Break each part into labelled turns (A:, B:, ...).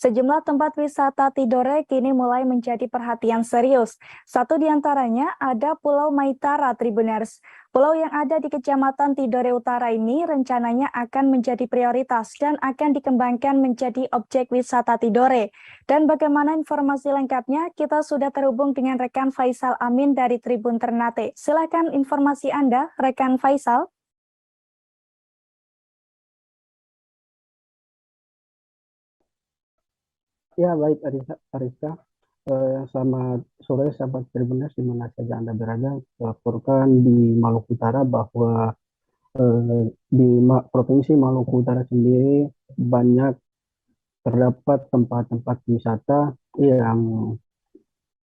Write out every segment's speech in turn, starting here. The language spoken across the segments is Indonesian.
A: Sejumlah tempat wisata Tidore kini mulai menjadi perhatian serius. Satu di antaranya ada Pulau Maitara Tribuners. Pulau yang ada di Kecamatan Tidore Utara ini rencananya akan menjadi prioritas dan akan dikembangkan menjadi objek wisata Tidore. Dan bagaimana informasi lengkapnya? Kita sudah terhubung dengan rekan Faisal Amin dari Tribun Ternate. Silakan informasi Anda, rekan Faisal.
B: Ya, baik Arista. Selamat sore sahabat Tribuners di mana saja Anda berada. Laporkan di Maluku Utara bahwa di Provinsi Maluku Utara sendiri banyak terdapat tempat-tempat wisata yang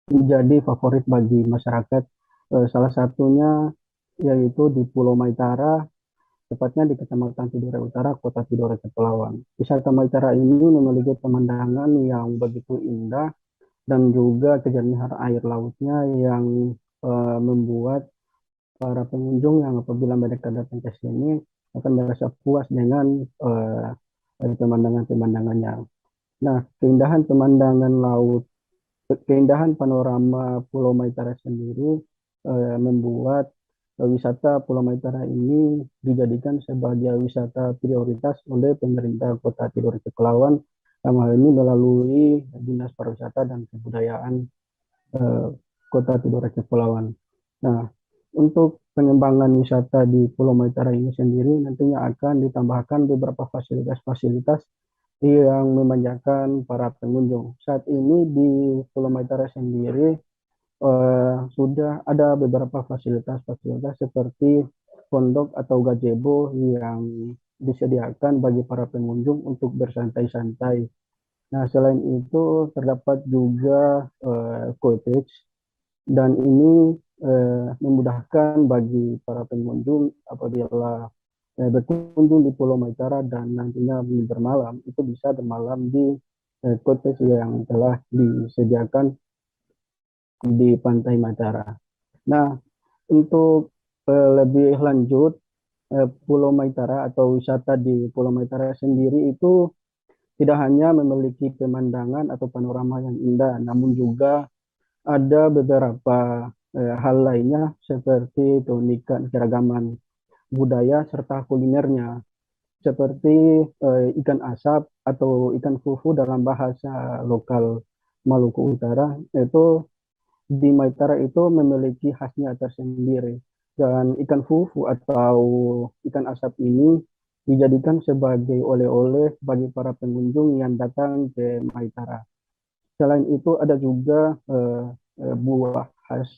B: menjadi favorit bagi masyarakat. Salah satunya yaitu di Pulau Maitara, tepatnya di Kecamatan Tidore Utara, Kota Tidore Kepulauan. Wisata Maitara ini memiliki pemandangan yang begitu indah dan juga kejernihan air lautnya yang membuat para pengunjung yang apabila mereka datang ke sini akan merasa puas dengan pemandangan-pemandangannya. Nah, keindahan panorama Pulau Maitara sendiri membuat wisata Pulau Maitara ini dijadikan sebagai wisata prioritas oleh pemerintah Kota Tidore Kepulauan, dalam hal ini melalui Dinas Pariwisata dan Kebudayaan eh, Kota Tidore Kepulauan. Nah, untuk pengembangan wisata di Pulau Maitara ini sendiri nantinya akan ditambahkan beberapa fasilitas-fasilitas yang memanjakan para pengunjung. Saat ini di Pulau Maitara sendiri sudah ada beberapa fasilitas-fasilitas seperti pondok atau gazebo yang disediakan bagi para pengunjung untuk bersantai-santai. Nah, selain itu terdapat juga cottage dan ini memudahkan bagi para pengunjung apabila berkunjung di Pulau Maitara dan nantinya bermalam, itu bisa bermalam di cottage yang telah disediakan di Pantai Maitara. Nah, untuk lebih lanjut, Pulau Maitara atau wisata di Pulau Maitara sendiri itu tidak hanya memiliki pemandangan atau panorama yang indah, namun juga ada beberapa hal lainnya seperti keunikan keragaman budaya serta kulinernya, seperti ikan asap atau ikan fufu dalam bahasa lokal Maluku Utara. Itu di Maitara itu memiliki khasnya tersendiri. Dan ikan fufu atau ikan asap ini dijadikan sebagai oleh-oleh bagi para pengunjung yang datang ke Maitara. Selain itu ada juga buah khas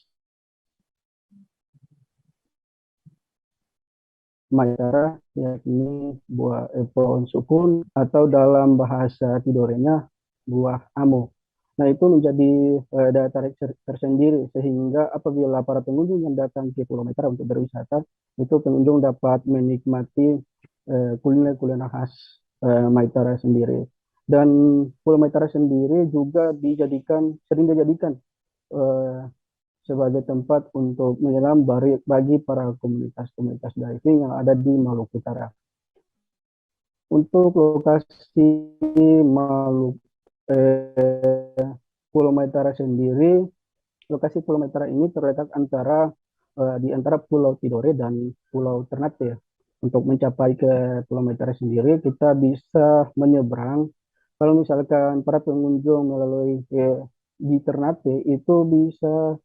B: Maitara, yakni buah pohon sukun atau dalam bahasa Tidorenya buah amo. Nah, itu menjadi daya tarik tersendiri sehingga apabila para pengunjung yang datang ke Pulau Maitara untuk berwisata, itu pengunjung dapat menikmati kuliner-kuliner khas Maitara sendiri. Dan Pulau Maitara sendiri juga sering dijadikan eh, sebagai tempat untuk menyelam bagi para komunitas-komunitas diving yang ada di Maluku Utara. Untuk lokasi Maluku Pulau Maitara sendiri, lokasi Pulau Maitara ini terletak di antara Pulau Tidore dan Pulau Ternate. Untuk mencapai ke Pulau Maitara sendiri, kita bisa menyeberang. Kalau misalkan para pengunjung di Ternate itu bisa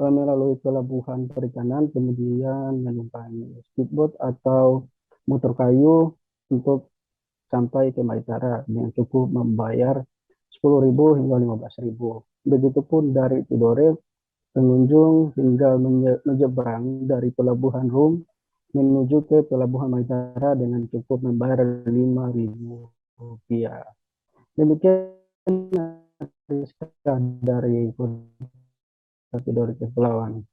B: melalui pelabuhan perikanan, kemudian menumpangi speedboat atau motor kayu untuk sampai ke Maitara dengan cukup membayar 10.000 hingga 15.000. Begitupun dari Tidore, pengunjung tinggal menyeberang dari Pelabuhan Rum menuju ke Pelabuhan Maitara dengan cukup membayar 5.000 rupiah. Demikian dari Tidore Kepulauan.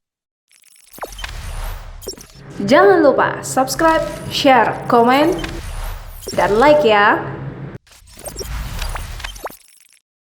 C: Jangan lupa subscribe, share, komen, dan like ya.